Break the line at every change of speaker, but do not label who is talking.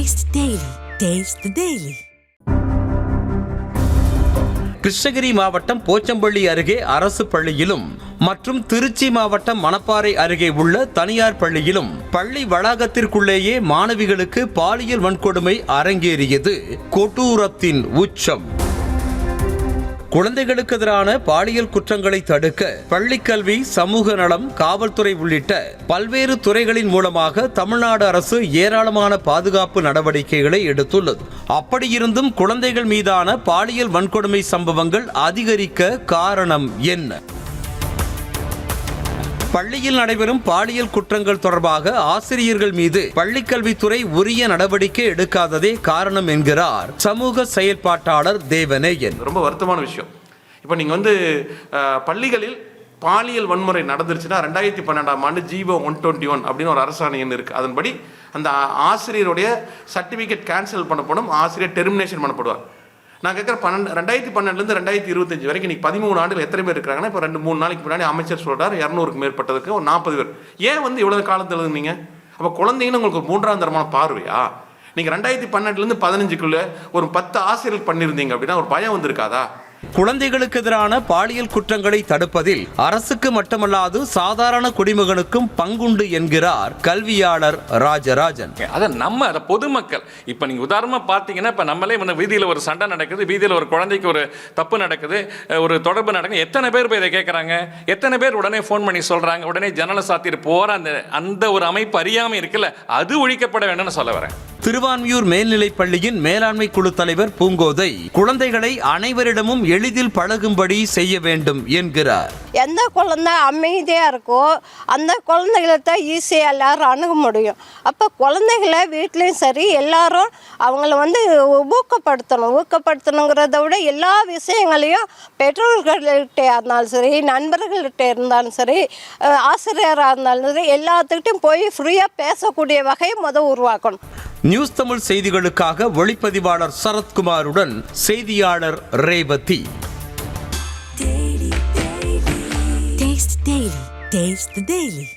Taste the Daily. Taste the Daily.
Krishnagiri மாவட்டம் போச்சம்பள்ளி அருகே அரசு பள்ளியிலும் மற்றும் திருச்சி மாவட்டம் மணப்பாறை அருகே உள்ள தனியார் பள்ளியிலும் பள்ளி வளாகத்திற்குள்ளேயே மாணவிகளுக்கு பாலியல் வன்கொடுமை அரங்கேறியது கொடூரத்தின் உச்சம். குழந்தைகளுக்கு எதிரான பாலியல் குற்றங்களை தடுக்க பள்ளிக்கல்வி, சமூக நலம், காவல்துறை உள்ளிட்ட பல்வேறு துறைகளின் மூலமாக தமிழ்நாடு அரசு ஏராளமான பாதுகாப்பு நடவடிக்கைகளை எடுத்துள்ளது. அப்படியிருந்தும் குழந்தைகள் மீதான பாலியல் வன்கொடுமை சம்பவங்கள் அதிகரிக்க காரணம் என்ன? பள்ளியில் நடைபெறும் பாலியல் குற்றங்கள் தொடர்பாக ஆசிரியர்கள் மீது பள்ளிக்கல்வித்துறை உரிய நடவடிக்கை எடுக்காததே காரணம் என்கிறார் சமூக செயல்பாட்டாளர் தேவநேயன்.
ரொம்ப வருத்தமான விஷயம். இப்போ நீங்கள் பள்ளிகளில் பாலியல் வன்முறை நடந்துருச்சுன்னா 2012ஆம் ஆண்டு ஜீவோ 121 அப்படின்னு ஒரு அரசாணை எண் இருக்குது. அதன்படி அந்த ஆசிரியருடைய சர்டிஃபிகேட் கேன்சல் பண்ணப்படும், ஆசிரியர் டெர்மினேஷன் பண்ணப்படுவார். நான் கேட்குறேன், 2012லேருந்து 2025 வரைக்கும் இன்றைக்கி 13 ஆண்டுகள் எத்தனை பேர் இருக்கிறாங்கன்னா, இப்போ 2-3 நாளைக்கு முன்னாடி அமைச்சர் சொல்கிறார் 200க்கு மேற்பட்டதுக்கு ஒரு 40 பேர். ஏன் இவ்வளோ காலத்தில் இருந்தீங்க? அப்போ குழந்தைங்கன்னு உங்களுக்கு ஒரு மூன்றாம் தரமான பார்வையா? நீங்கள் 2012லேருந்து 15க்குள்ளே ஒரு 10 ஆசிரியர்கள் பண்ணியிருந்தீங்க அப்படின்னா ஒரு பயம் வந்திருக்காதா?
குழந்தைகளுக்கு எதிரான பாலியல் குற்றங்களை தடுப்பதில் அரசுக்கு மட்டுமல்லாது சாதாரண குடிமகனுக்கும் பங்குண்டு என்கிறார் கல்வியாளர் ராஜராஜன்.
அதை பொதுமக்கள் இப்ப நீங்க உதாரணமா பார்த்தீங்கன்னா, இப்ப நம்மளே வீதியில் ஒரு சண்டை நடக்குது, வீதியில் ஒரு குழந்தைக்கு ஒரு தப்பு நடக்குது, ஒரு தொடர்பு நடக்குது, எத்தனை பேர் போய் இதை கேட்கறாங்க? எத்தனை பேர் உடனே ஃபோன் பண்ணி சொல்றாங்க? உடனே ஜன்னலை சாத்திட்டு போற அந்த ஒரு அமைப்பு அறியாம இருக்குல்ல, அது ஒழிக்கப்பட வேண்டும்னு சொல்ல வரேன்.
திருவான்மியூர் மேல்நிலைப் பள்ளியின் மேலாண்மை குழு தலைவர் பூங்கோதை குழந்தைகளை அனைவரிடமும் எளிதில் பழகும்படி செய்ய வேண்டும் என்கிறார்.
எந்த குழந்தை அமைதியாக இருக்கோ அந்த குழந்தைகளை தான் ஈஸியாக எல்லாரும் அணுக முடியும். அப்போ குழந்தைகளை வீட்லேயும் சரி எல்லாரும் அவங்கள ஊக்கப்படுத்தணுங்கிறத விட எல்லா விஷயங்களையும் பெற்றோர்கள்கிட்ட இருந்தாலும் சரி, நண்பர்கள்கிட்ட இருந்தாலும் சரி, ஆசிரியராக இருந்தாலும் சரி, எல்லாத்துக்கிட்டையும் போய் ஃப்ரீயாக பேசக்கூடிய வகையை உருவாக்கணும்.
நியூஸ் தமிழ் செய்திகளுக்காக ஒளிப்பதிவாளர் சரத்குமாருடன் செய்தியாளர் Revathi.
Taste the Daily. Taste the Daily.